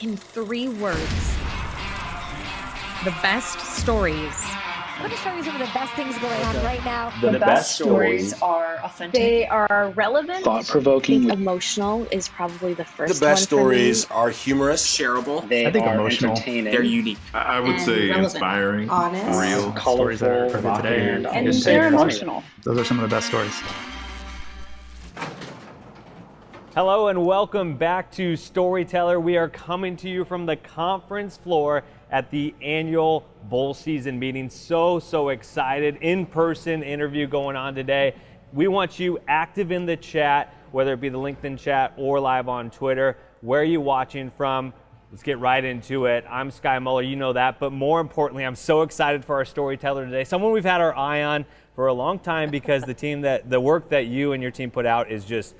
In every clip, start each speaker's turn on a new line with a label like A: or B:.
A: in 3 words. The best stories.
B: What are some of the best things going on right now?
C: The best stories
A: are authentic.
D: They are relevant.
C: thought-provoking.
E: Emotional is probably the first
F: The best
E: one for me.
F: stories are humorous,
A: Shareable.
C: They
G: I think
C: are
G: emotional.
C: entertaining.
A: They're unique.
G: I would
A: And
G: say
A: relevant.
G: inspiring,
A: Honest.
G: real stories that are
C: Colorful,
G: today.
C: provocative,
D: And
C: just
D: they're
C: funny.
D: emotional.
G: Those are some of the best stories.
H: Hello and welcome back to Storyteller. We are coming to you from the conference floor at the annual bowl season meeting. So excited. In-person interview going on today. We want you active in the chat, whether it be the LinkedIn chat or live on Twitter. Where are you watching from? Let's get right into it. I'm Sky Muller, you know that, but more importantly, I'm so excited for our storyteller today. Someone we've had our eye on for a long time because the work that you and your team put out is just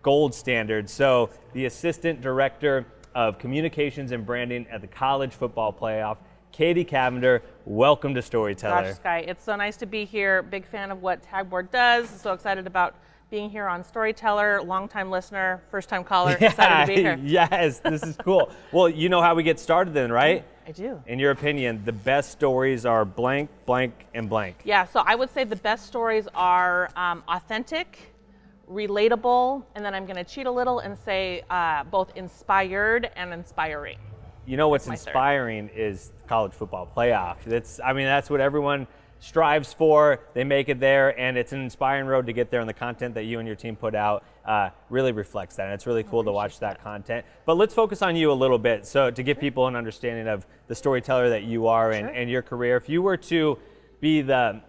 H: gold standard. So the Assistant Director of Communications and Branding at the College Football Playoff, Katie Cavender, welcome to Storyteller.
I: Gosh, Sky, it's so nice to be here. Big fan of what Tagboard does. So excited about being here on Storyteller. Longtime listener, first-time caller. Excited to be here.
H: Yes, this is cool. Well, you know how we get started then, right?
I: I do.
H: In your opinion, the best stories are blank, blank, and blank.
I: Yeah, so I would say the best stories are authentic, relatable, and then I'm going to cheat a little and say both inspired and inspiring.
H: You know what's
I: That's my third.
H: inspiring is college football playoff. That's what everyone strives for. They make it there, and it's an inspiring road to get there, and the content that you and your team put out really reflects that, and it's really cool to watch that content. But let's focus on you a little bit, so to give people an understanding of the storyteller that you are and your career. If you were to be the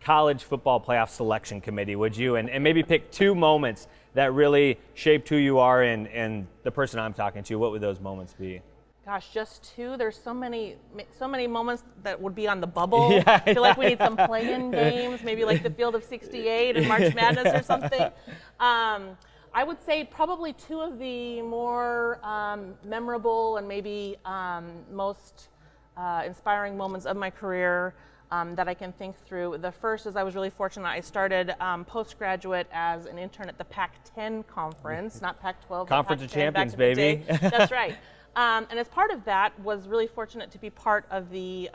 H: College Football Playoff Selection Committee, would you? And maybe pick 2 moments that really shaped who you are and the person I'm talking to. What would those moments be?
I: Gosh, just 2. There's so many moments that would be on the bubble. I feel like we need some play-in games, maybe like the Field of 68 and March Madness or something. I would say probably 2 of the more memorable and maybe most inspiring moments of my career that I can think through. The first is I was really fortunate. I started postgraduate as an intern at the Pac-10 conference, not Pac-12.
H: Conference of Champions,
I: back in the
H: baby.
I: day. That's right. And as part of that, was really fortunate to be part of the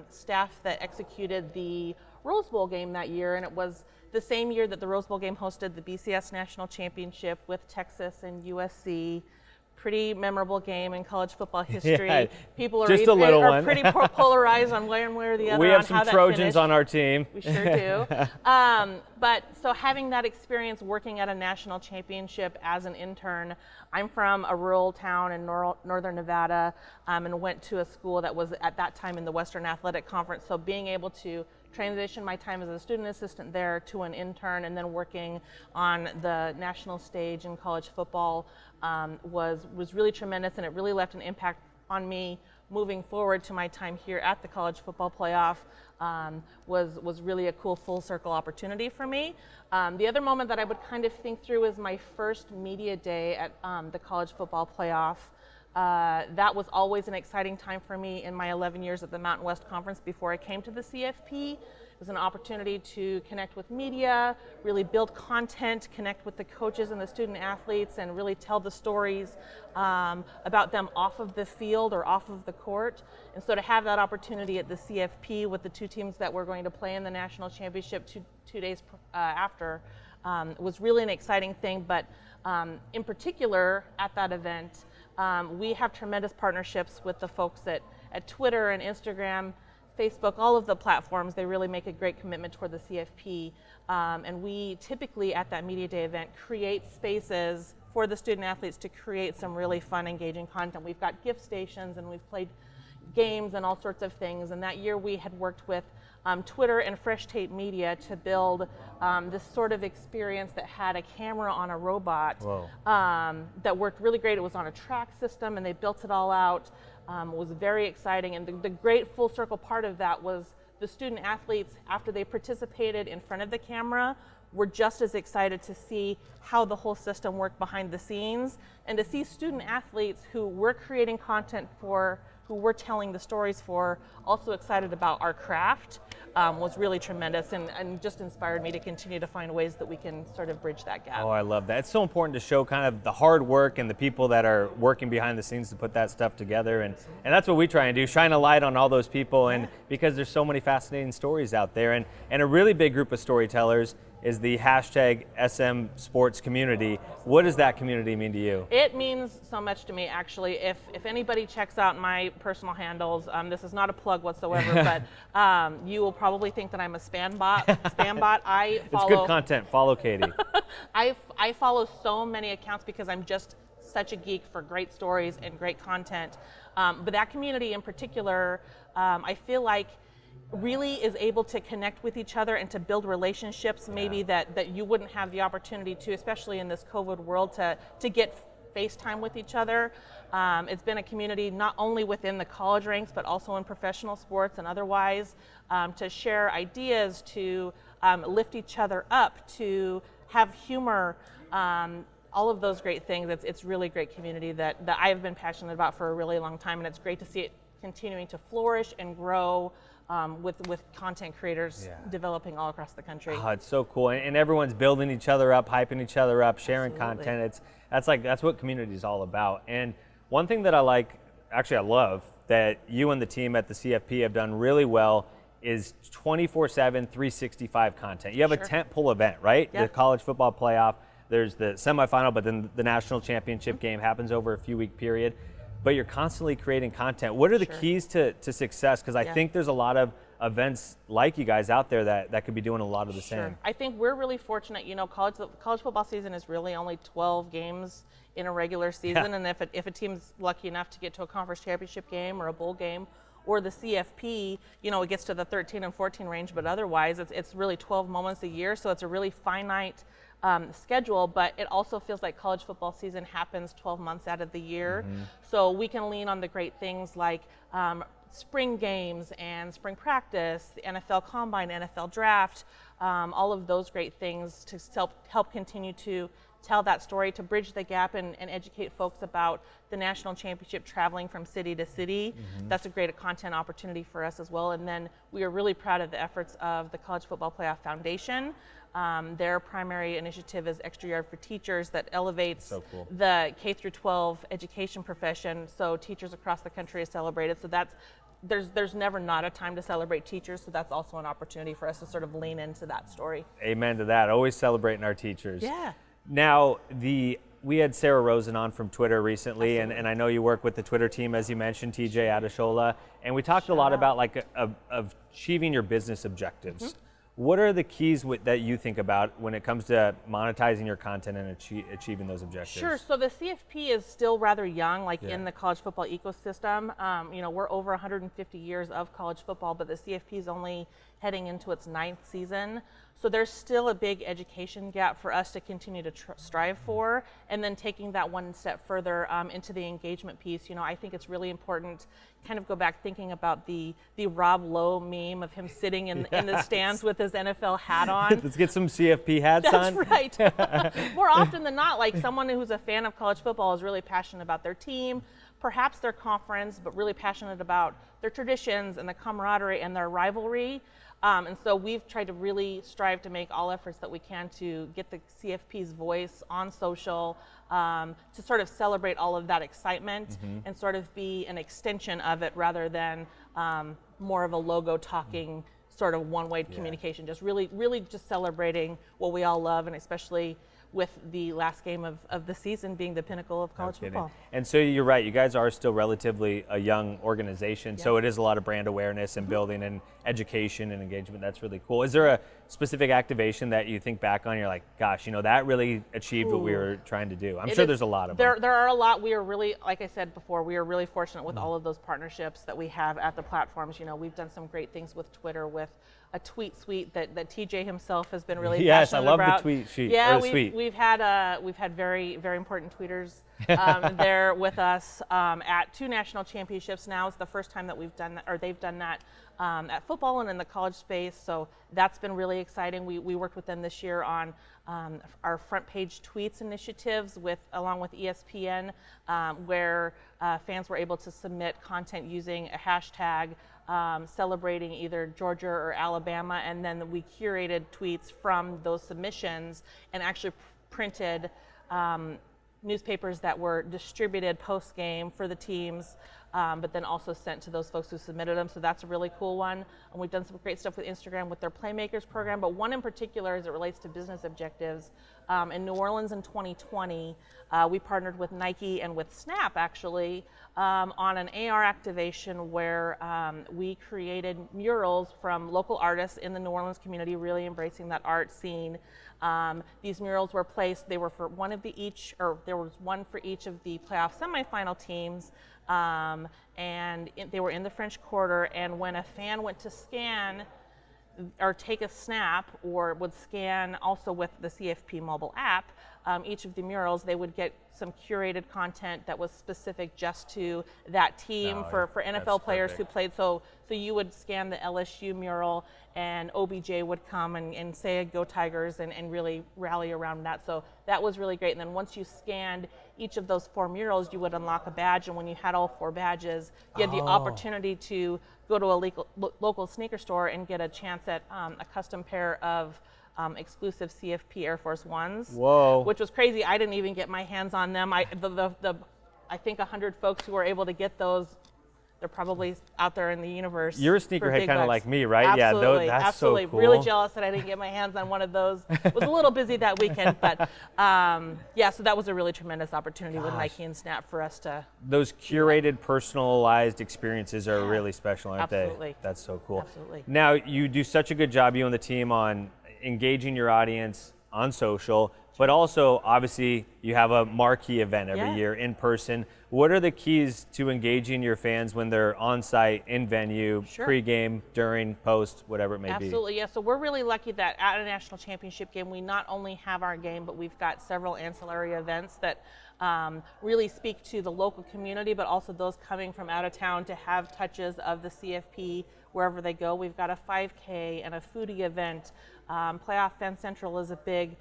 I: staff that executed the Rose Bowl game that year, and it was the same year that the Rose Bowl game hosted the BCS National Championship with Texas and USC. Pretty memorable game in college football history.
H: Yeah,
I: people are,
H: just a little
I: are
H: one.
I: pretty polarized on one way or the other.
H: We have
I: on
H: some
I: how that
H: Trojans
I: finished.
H: on our team.
I: We sure do. But so having that experience working at a national championship as an intern, I'm from a rural town in northern Nevada and went to a school that was at that time in the Western Athletic Conference. So being able to transition my time as a student assistant there to an intern and then working on the national stage in college football was really tremendous, and it really left an impact on me moving forward to my time here at the College Football Playoff. Was really a cool full circle opportunity for me. The other moment that I would kind of think through is my first media day at the College Football Playoff. That was always an exciting time for me in my 11 years at the Mountain West Conference before I came to the CFP. It was an opportunity to connect with media, really build content, connect with the coaches and the student athletes, and really tell the stories about them off of the field or off of the court. And so to have that opportunity at the CFP with the 2 teams that were going to play in the national championship two days after was really an exciting thing. But in particular at that event, we have tremendous partnerships with the folks at Twitter and Instagram, Facebook, all of the platforms. They really make a great commitment toward the CFP. And we typically at that Media Day event create spaces for the student athletes to create some really fun, engaging content. We've got gift stations and we've played games and all sorts of things. And that year we had worked with Twitter and Fresh Tape Media to build this sort of experience that had a camera on a robot that worked really great. It was on a track system and they built it all out. It was very exciting, and the great full circle part of that was the student athletes, after they participated in front of the camera, were just as excited to see how the whole system worked behind the scenes and to see student athletes who we're creating content for, who we're telling the stories for, also excited about our craft, was really tremendous and just inspired me to continue to find ways that we can sort of bridge that gap.
H: Oh, I love that. It's so important to show kind of the hard work and the people that are working behind the scenes to put that stuff together. And that's what we try and do, shine a light on all those people. And because there's so many fascinating stories out there. And a really big group of storytellers is the hashtag SM Sports community. What does that community mean to you?
I: It means so much to me, actually. If anybody checks out my personal handles, this is not a plug whatsoever, but you will probably think that I'm a spam bot. I follow.
H: It's good content. Follow Katie.
I: I follow so many accounts because I'm just such a geek for great stories and great content. But that community in particular, I feel like really is able to connect with each other and to build relationships maybe that you wouldn't have the opportunity to, especially in this COVID world, to get FaceTime with each other. It's been a community not only within the college ranks but also in professional sports and otherwise, to share ideas, to lift each other up, to have humor, all of those great things. It's really great community that I've been passionate about for a really long time, and it's great to see it continuing to flourish and grow with content creators developing all across the country.
H: Oh, it's so cool, and everyone's building each other up, hyping each other up, sharing content. That's what community is all about. And one thing that I love that you and the team at the CFP have done really well is 24/7, 365 content. You have a tentpole event, right?
I: Yep.
H: The college football playoff. There's the semifinal, but then the national championship game happens over a few-week period. But you're constantly creating content. What are the keys to success? Because I think there's a lot of events like you guys out there that could be doing a lot of the same.
I: I think we're really fortunate. You know, college football season is really only 12 games in a regular season, and if a team's lucky enough to get to a conference championship game or a bowl game, or the CFP, you know, it gets to the 13 and 14 range, but otherwise it's really 12 moments a year, so it's a really finite schedule, but it also feels like college football season happens 12 months out of the year. So we can lean on the great things like spring games and spring practice, the NFL Combine, NFL Draft, all of those great things to help continue to tell that story, to bridge the gap and educate folks about the national championship traveling from city to city. That's a great content opportunity for us as well. And then we are really proud of the efforts of the College Football Playoff Foundation. Their primary initiative is Extra Yard for Teachers that elevates the K through 12 education profession. So teachers across the country are celebrated. So there's never not a time to celebrate teachers. So that's also an opportunity for us to sort of lean into that story.
H: Amen to that. Always celebrating our teachers.
I: Yeah.
H: Now, we had Sarah Rosen on from Twitter recently, and I know you work with the Twitter team, as you mentioned, TJ Adeshola, and we talked a lot about of achieving your business objectives. What are the keys that you think about when it comes to monetizing your content and achieving those objectives?
I: Sure. So the CFP is still rather young, in the college football ecosystem. You know, we're over 150 years of college football, but the CFP is only heading into its 9th season. So there's still a big education gap for us to continue to strive for. And then taking that one step further into the engagement piece, you know, I think it's really important kind of go back thinking about the Rob Lowe meme of him sitting in the stands with his NFL hat on.
H: Let's get some CFP hats on.
I: That's right. More often than not, like someone who's a fan of college football is really passionate about their team, perhaps their conference, but really passionate about their traditions and the camaraderie and their rivalry. And so we've tried to really strive to make all efforts that we can to get the CFP's voice on social, to sort of celebrate all of that excitement and sort of be an extension of it rather than more of a logo talking sort of one-way communication. Just really just celebrating what we all love, and especially with the last game of the season being the pinnacle of college football.
H: And so you're right, you guys are still relatively a young organization, so it is a lot of brand awareness and building and education and engagement. That's really cool. Is there a specific activation that you think back on, you're like, gosh, you know, that really achieved what we were trying to do? I'm sure there's a lot of them.
I: There are a lot. We are really, like I said before, we are really fortunate with all of those partnerships that we have at the platforms. You know, we've done some great things with Twitter, with a tweet suite that TJ himself has been really passionate about.
H: Yes, I love the tweet sheet.
I: Yeah,
H: suite.
I: we've had very, very important tweeters They're with us at 2 national championships. Now it's the first time that we've done that, or they've done that at football and in the college space. So that's been really exciting. We worked with them this year on our front page tweets initiatives along with ESPN, where fans were able to submit content using a hashtag celebrating either Georgia or Alabama, and then we curated tweets from those submissions and actually printed newspapers that were distributed post-game for the teams, but then also sent to those folks who submitted them. So that's a really cool one. And we've done some great stuff with Instagram with their Playmakers program, but one in particular as it relates to business objectives. In New Orleans in 2020, we partnered with Nike and with Snap actually on an AR activation where we created murals from local artists in the New Orleans community, really embracing that art scene. These murals were placed, they were for there was one for each of the playoff semifinal teams, and they were in the French Quarter, and when a fan went to scan or take a snap or would scan also with the CFP mobile app, each of the murals, they would get some curated content that was specific just to that team for NFL players who played. So you would scan the LSU mural and OBJ would come and say go Tigers and really rally around that. So that was really great. And then once you scanned each of those 4 murals, you would unlock a badge. And when you had all 4 badges, you had the opportunity to go to a local sneaker store and get a chance at a custom pair of exclusive CFP Air Force Ones.
H: Whoa.
I: Which was crazy. I didn't even get my hands on them. I think 100 folks who were able to get those, they're probably out there in the universe.
H: You're a sneakerhead kind of like me, right?
I: Absolutely,
H: Yeah, that's
I: absolutely.
H: so cool.
I: Really jealous that I didn't get my hands on one of those. Was a little busy that weekend, but yeah, so that was a really tremendous opportunity with Nike and Snap for us to.
H: Those curated, personalized experiences are really special, aren't
I: Absolutely.
H: they? That's so cool.
I: Absolutely.
H: Now, you do such a good job, you and the team, on engaging your audience on social, but also, obviously, you have a marquee event every year in person. What are the keys to engaging your fans when they're on site, in venue, pre-game, during, post, whatever it may be?
I: Absolutely, yeah. So we're really lucky that at a national championship game, we not only have our game, but we've got several ancillary events that really speak to the local community, but also those coming from out of town to have touches of the CFP wherever they go. We've got a 5K and a foodie event. Playoff Fan Central is a big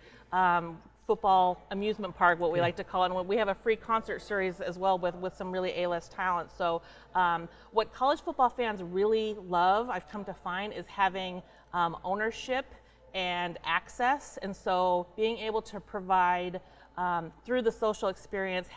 I: football amusement park, what we like to call it. And we have a free concert series as well with some really A-list talent. So what college football fans really love, I've come to find, is having ownership and access. And so being able to provide through the social experience,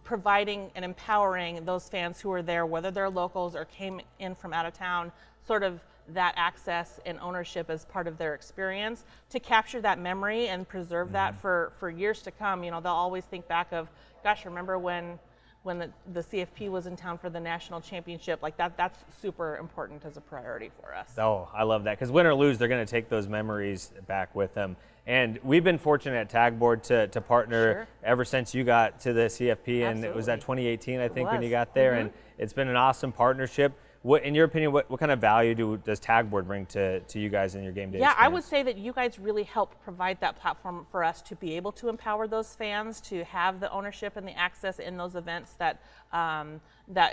I: providing and empowering those fans who are there, whether they're locals or came in from out of town, sort of that access and ownership as part of their experience to capture that memory and preserve that for years to come. You know, they'll always think back of, gosh, remember when the CFP was in town for the national championship? Like that's super important as a priority for us.
H: Oh, I love that, because win or lose, they're going to take those memories back with them. And we've been fortunate at Tagboard to partner ever since you got to the CFP, and it was at 2018, I think, when you got there, and it's been an awesome partnership. What, in your opinion, what kind of value does Tagboard bring to you guys in your game day experience?
I: I would say that you guys really help provide that platform for us to be able to empower those fans, to have the ownership and the access in those events that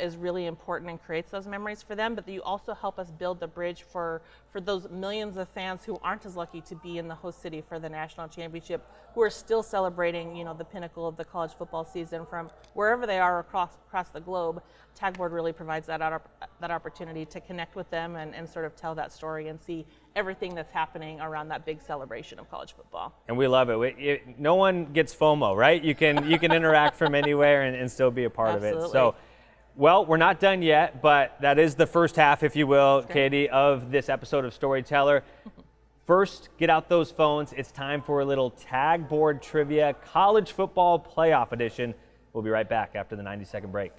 I: is really important and creates those memories for them. But you also help us build the bridge for those millions of fans who aren't as lucky to be in the host city for the national championship, who are still celebrating, you know, the pinnacle of the college football season from wherever they are across the globe. Tagboard really provides that opportunity to connect with them and sort of tell that story and see everything that's happening around that big celebration of college football.
H: And we love it. No one gets FOMO, right? You can interact from anywhere and still be a part of it. So, well, we're not done yet, but that is the first half, if you will, Katie, of this episode of Storyteller. First, get out those phones. It's time for a little Tagboard Trivia College Football Playoff Edition. We'll be right back after the 90-second break.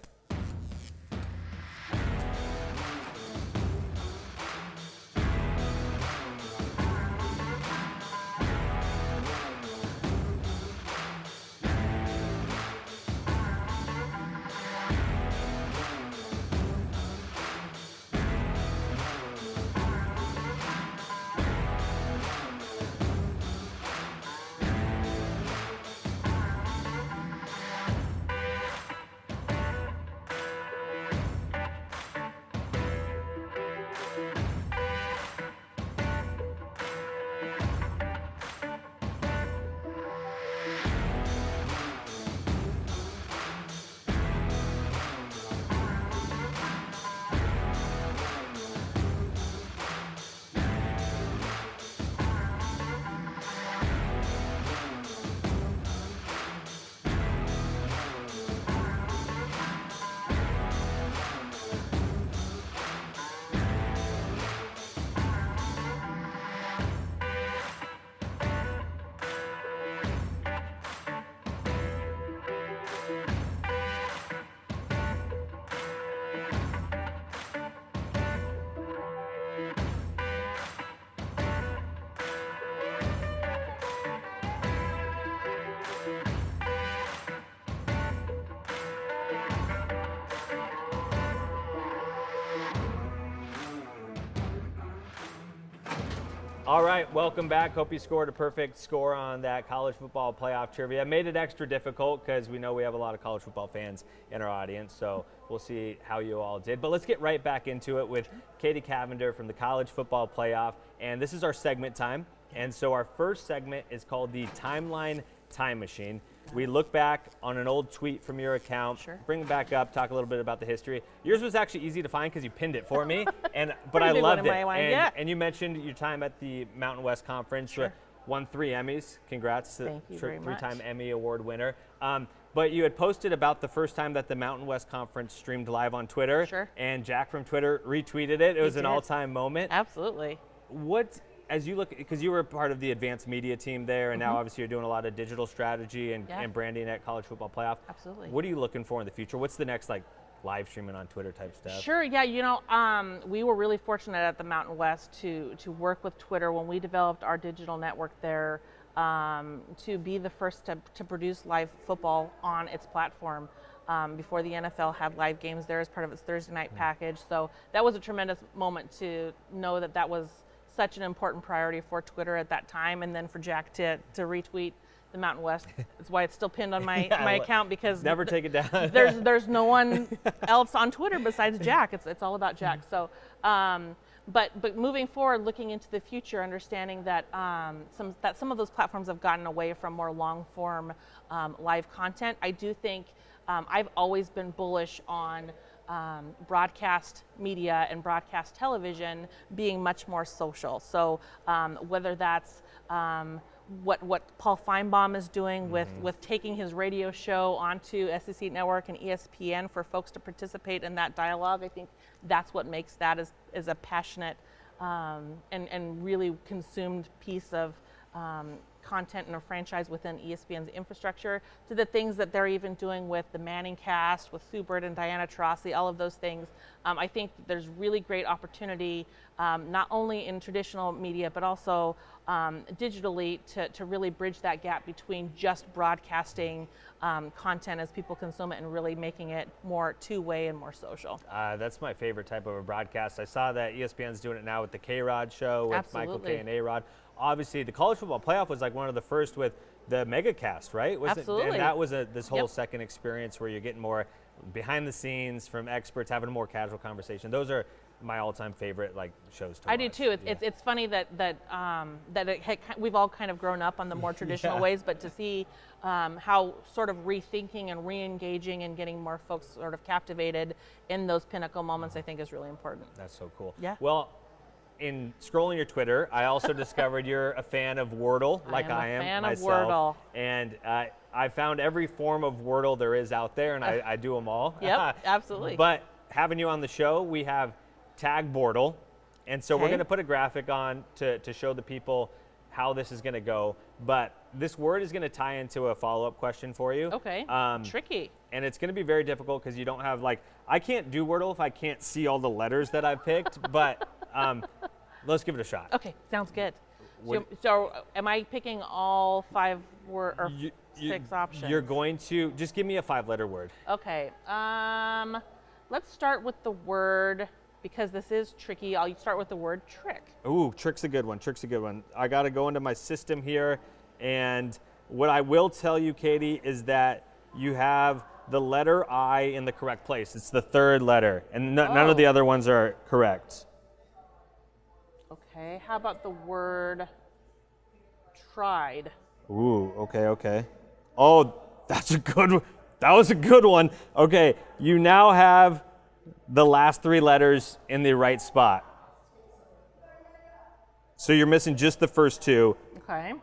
H: All right, welcome back. Hope you scored a perfect score on that college football playoff trivia. Made it extra difficult because we know we have a lot of college football fans in our audience, so we'll see how you all did. But let's get right back into it with Katie Cavender from the college football playoff. And this is our segment time. And so our first segment is called the Timeline Time Machine. We look back on an old tweet from your account, bring it back up, talk a little bit about the history. Yours was actually easy to find because you pinned it for me, but I loved it. And you mentioned your time at the Mountain West Conference. Won 3 Emmys. Congrats.
I: Thank you very much.
H: 3-time Emmy Award winner. But you had posted about the first time that the Mountain West Conference streamed live on Twitter. And Jack from Twitter retweeted it. It was an all-time moment.
I: Absolutely.
H: As you look, because you were part of the advanced media team there, and now obviously you're doing a lot of digital strategy and branding at College Football Playoff.
I: Absolutely.
H: What are you looking for in the future? What's the next live streaming on Twitter type stuff?
I: Sure, yeah, we were really fortunate at the Mountain West to work with Twitter when we developed our digital network there to be the first to produce live football on its platform. Before the NFL had live games there as part of its Thursday night package. So that was a tremendous moment to know that was such an important priority for Twitter at that time, and then for Jack to retweet the Mountain West. That's why it's still pinned on my account, because
H: never take it down.
I: there's no one else on Twitter besides Jack. It's all about Jack. So, but moving forward, looking into the future, understanding that some of those platforms have gotten away from more long form live content. I do think I've always been bullish on broadcast media and broadcast television being much more social. So whether that's what Paul Feinbaum is doing with taking his radio show onto SEC Network and ESPN for folks to participate in that dialogue, I think that's what makes that as a passionate and really consumed piece of content and a franchise within ESPN's infrastructure, to the things that they're even doing with the Manning cast, with Sue Bird and Diana Taurasi, all of those things. I think there's really great opportunity, not only in traditional media, but also digitally to really bridge that gap between just broadcasting content as people consume it and really making it more two-way and more social.
H: That's my favorite type of a broadcast. I saw that ESPN's doing it now with the K-Rod show with Michael K. and A-Rod. Obviously, the college football playoff was one of the first with the megacast, right?
I: Absolutely.
H: And that was this whole second experience where you're getting more behind the scenes from experts, having a more casual conversation. Those are my all-time favorite shows to watch.
I: I do too. It's funny that we've all kind of grown up on the more traditional ways, but to see how sort of rethinking and re-engaging and getting more folks sort of captivated in those pinnacle moments, I think is really important.
H: That's so cool.
I: Yeah.
H: Well, in scrolling your Twitter, I also discovered you're a fan of Wordle, like I am
I: fan
H: myself.
I: of Wordle.
H: And I found every form of Wordle there is out there, and I do them all.
I: Yep, absolutely.
H: But having you on the show, we have Tag Bortle, and so we're going to put a graphic on to show the people how this is going to go. But this word is going to tie into a follow-up question for you.
I: Okay, tricky.
H: And it's going to be very difficult because you don't have, I can't do Wordle if I can't see all the letters that I've picked, but let's give it a shot.
I: Okay, sounds good. So am I picking all 5 or 6 options?
H: You're going to, just give me a 5-letter word.
I: Okay, let's start with the word, because this is tricky. I'll start with the word trick.
H: Ooh, trick's a good one. Trick's a good one. I got to go into my system here, and what I will tell you, Katie, is that you have the letter I in the correct place. It's the 3rd letter, and none of the other ones are correct.
I: Okay, how about the word tried?
H: Ooh, okay. Oh, that's a good one. That was a good one. Okay, you now have the last 3 letters in the right spot. So you're missing just the first 2.
I: Okay.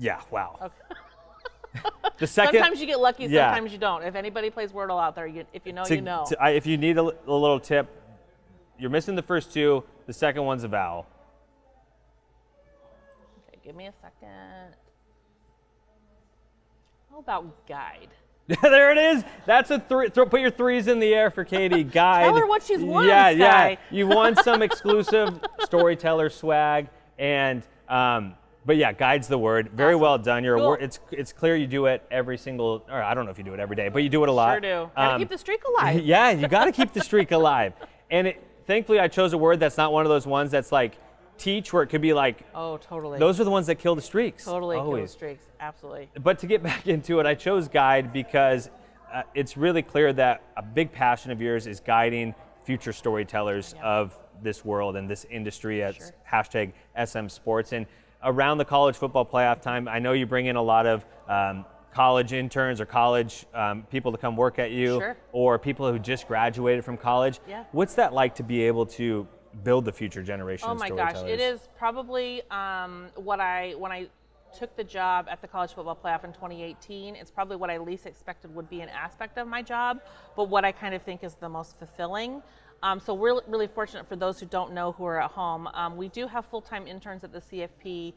H: Yeah, wow.
I: Okay.
H: The second.
I: Sometimes you get lucky, sometimes you don't. If anybody plays Wordle out there, if you know, you know.
H: If you need a little tip, you're missing the first 2. The second one's a vowel.
I: Okay, give me a second. How about guide?
H: There it is. That's a 3. Put your 3s in the air for Katie. Guide.
I: Tell her what she's won,
H: Yeah.
I: Sky.
H: You won some exclusive storyteller swag, and but yeah, guide's the word. Very well done. You're
I: Cool.
H: it's clear you do it every single. Or I don't know if you do it every day, but you do it a lot.
I: Sure do. Gotta keep the streak alive.
H: Yeah, you got to keep the streak alive. And thankfully, I chose a word that's not one of those ones that's teach where it could be like,
I: Oh, totally.
H: those are the ones that kill the streaks.
I: Totally kill the
H: Always.
I: streaks. Absolutely.
H: But to get back into it, I chose guide because it's really clear that a big passion of yours is guiding future storytellers of this world and this industry as hashtag SM Sports. And around the college football playoff time, I know you bring in a lot of college interns or college people to come work at you, or people who just graduated from college.
I: Yeah.
H: What's that like to be able to build the future generation of storytellers?
I: Oh my gosh, it is probably when I took the job at the college football playoff in 2018, it's probably what I least expected would be an aspect of my job, but what I kind of think is the most fulfilling. So we're really fortunate for those who don't know who are at home. We do have full-time interns at the CFP.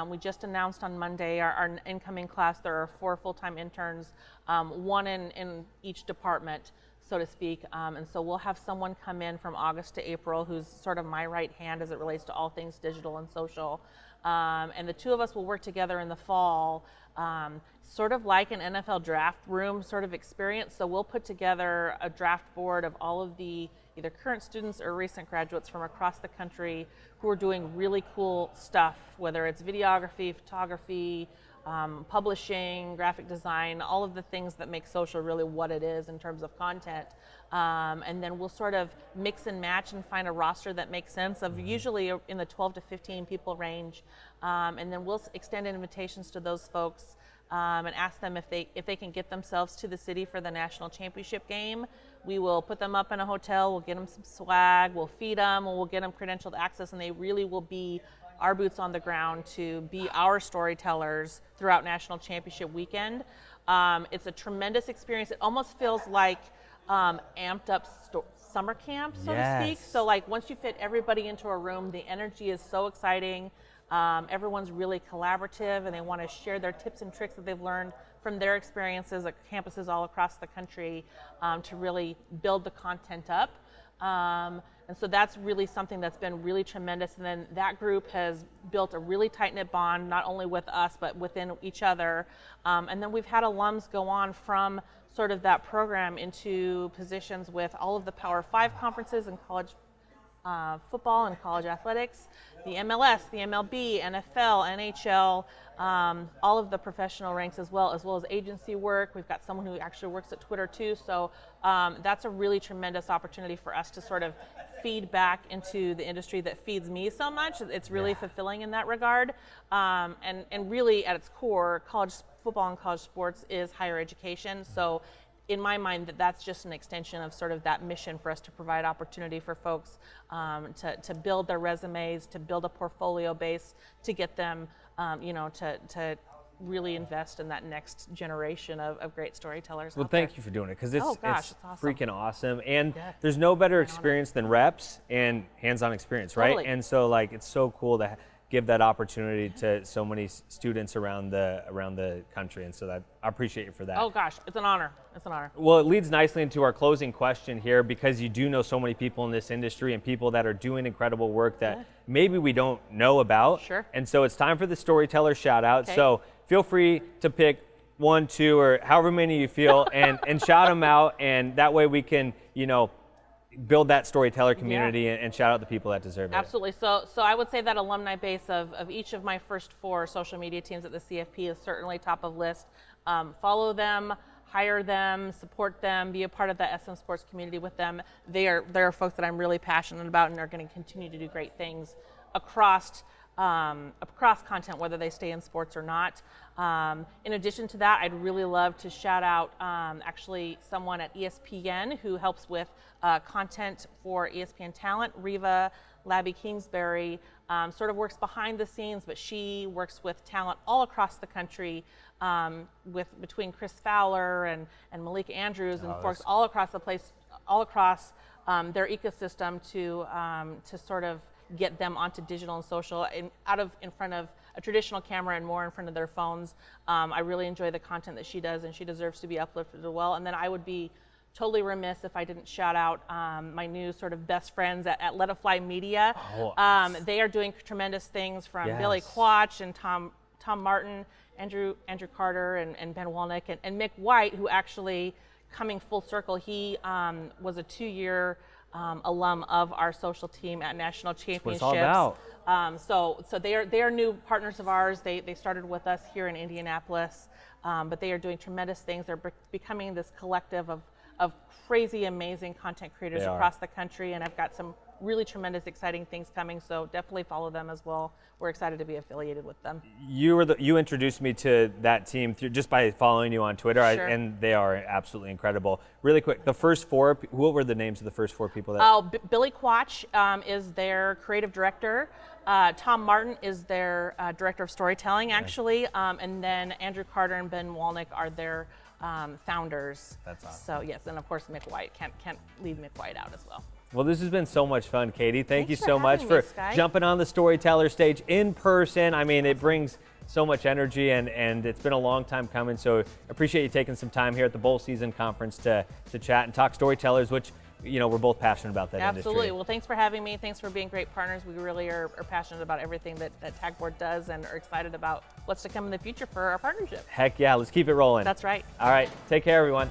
I: We just announced on Monday our incoming class. There are 4 full-time interns, one in each department, so to speak. And so we'll have someone come in from August to April who's sort of my right hand as it relates to all things digital and social. And the 2 of us will work together in the fall, sort of like an NFL draft room sort of experience. So we'll put together a draft board of all of the either current students or recent graduates from across the country who are doing really cool stuff, whether it's videography, photography, publishing, graphic design, all of the things that make social really what it is in terms of content. And then we'll sort of mix and match and find a roster that makes sense of usually in the 12 to 15 people range. And then we'll extend invitations to those folks and ask them if they can get themselves to the city for the national championship game. We will put them up in a hotel, we'll get them some swag, we'll feed them, and we'll get them credentialed access, and they really will be our boots on the ground to be our storytellers throughout national championship weekend. It's a tremendous experience. It almost feels like amped up summer camp, so to speak. So like once you fit everybody into a room, the energy is so exciting. Everyone's really collaborative, and they want to share their tips and tricks that they've learned from their experiences at campuses all across the country to really build the content up. And so that's really something that's been really tremendous. And then that group has built a really tight-knit bond, not only with us, but within each other. And then we've had alums go on from sort of that program into positions with all of the Power 5 conferences in college football and college athletics, the MLS, the MLB, NFL, NHL, all of the professional ranks as well as agency work. We've got someone who actually works at Twitter too. So that's a really tremendous opportunity for us to sort of feed back into the industry that feeds me so much. It's really fulfilling in that regard. And really at its core, college football and college sports is higher education. So in my mind, that's just an extension of sort of that mission for us to provide opportunity for folks to build their resumes, to build a portfolio base, to get them, to really invest in that next generation of great storytellers.
H: Well, thank you for doing it, because it's
I: awesome.
H: freaking awesome. And there's no better experience than reps and hands-on experience, right?
I: Totally.
H: And so like it's so cool to give that opportunity to so many students around the country, and so that I appreciate you for that.
I: Oh gosh, it's an honor. It's an honor.
H: Well, it leads nicely into our closing question here, because you do know so many people in this industry and people that are doing incredible work that maybe we don't know about.
I: Sure.
H: And so it's time for the storyteller shout out.
I: Okay.
H: So feel free to pick 1, 2, or however many you feel and shout them out, and that way we can, build that storyteller community and shout out the people that deserve it.
I: Absolutely. So I would say that alumni base of each of my first 4 social media teams at the CFP is certainly top of list. Follow them, hire them, support them, be a part of the SM Sports community with them. They are folks that I'm really passionate about and are going to continue to do great things across content, whether they stay in sports or not. In addition to that, I'd really love to shout out actually someone at ESPN who helps with content for ESPN Talent, Riva Labby Kingsbury, sort of works behind the scenes, but she works with talent all across the country, between Chris Fowler and Malik Andrews and folks all across the place, all across their ecosystem to sort of get them onto digital and social and in front of a traditional camera and more in front of their phones. I really enjoy the content that she does, and she deserves to be uplifted as well. And then I would be totally remiss if I didn't shout out my new sort of best friends at Let It Fly Media. They are doing tremendous things, from Billy Quach and Tom Martin, Andrew Carter and Ben Walnick and Mick White, who actually, coming full circle, he was a 2-year alum of our social team at national championships.
H: What it's all about.
I: So they are new partners of ours. They started with us here in Indianapolis, but they are doing tremendous things. They're becoming this collective of crazy, amazing content creators across the country, and I've got some really tremendous, exciting things coming. So definitely follow them as well. We're excited to be affiliated with them.
H: You introduced me to that team just by following you on Twitter,
I: Sure.
H: and they are absolutely incredible. Really quick, the first four, what were the names of the first four people? That
I: Billy Quach is their creative director. Tom Martin is their director of storytelling, actually, and then Andrew Carter and Ben Walnick are their founders.
H: That's awesome.
I: So yes, and of course Mick White. Can't leave Mick White out as well.
H: Well, this has been so much fun, Katie. Thank you
I: Thanks
H: so
I: for
H: much
I: having
H: for
I: me, Sky.
H: jumping on the Storyteller stage in person. I mean, it brings so much energy, and it's been a long time coming. So appreciate you taking some time here at the Bowl Season Conference to chat and talk storytellers, which we're both passionate about that
I: Absolutely.
H: industry.
I: Well, thanks for having me. Thanks for being great partners. We really are passionate about everything that Tag Board does, and are excited about what's to come in the future for our partnership.
H: Heck yeah, let's keep it rolling.
I: That's right.
H: All right, take care, everyone.